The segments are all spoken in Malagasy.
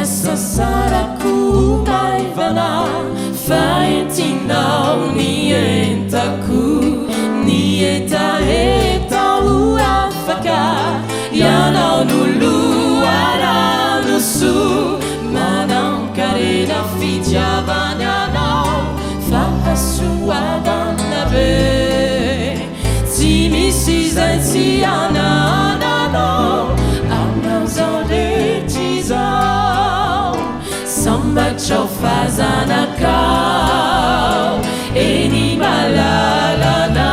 Miasasaraku maivana faentinao nientaku nieta uafaka yanao nuluaranusu manankarena fitiavanyanao fahasuavanabe timisizantianananao anauzauretizao sambachau fazanakau enimalalana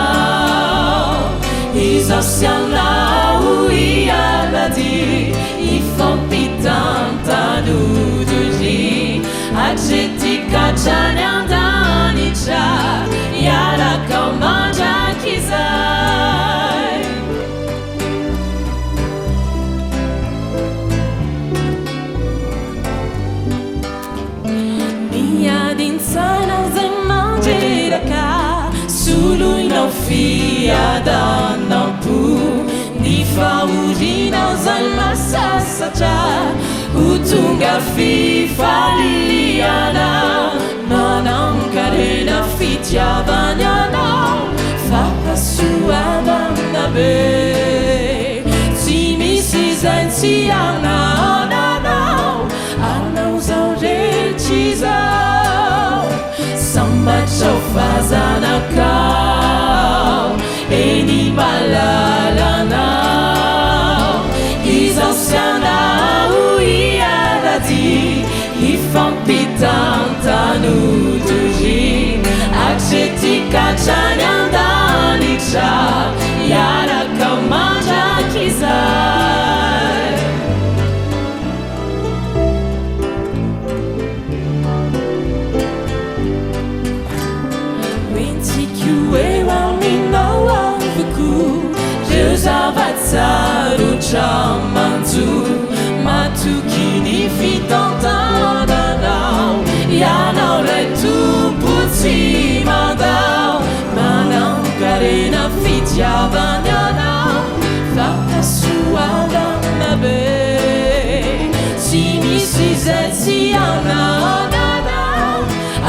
izausianau ialadi ifampitantaduduri ajetikacanyandanicha yarakaumajakizai miadinsanauzemanjeraka suluinau fiadanampu nifaurinauzalmasasaca utunga fifaliana manankarena fitiavanyanao fahasuavanabe timisizantianananao anauzauretizao sambachau fazanakau enimalalana izausianau ialadi ifampitantanoduji ajetikacanyandanicha yarakaumajakizai wintikuewaminawavuku reuzavatsarutsamanzu matukini fitantananao yanao retuputimandao manankarena fitiavanyanao fahasuavanabe timisizetianananao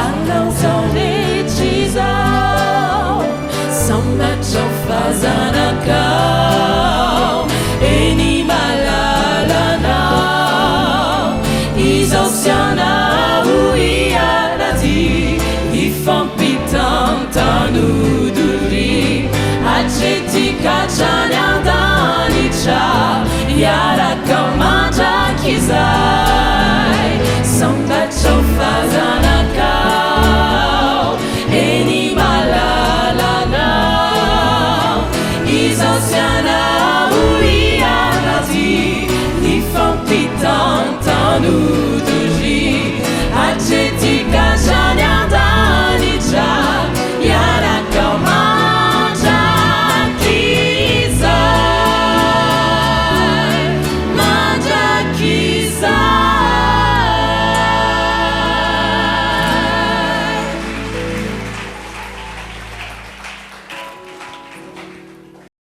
anauzauretizao sambachau fazanakau enimalalana izausianau ialadi ifampitantanouduri ajetikacanyandanicha yarakaumajakizai sambachau fazanakau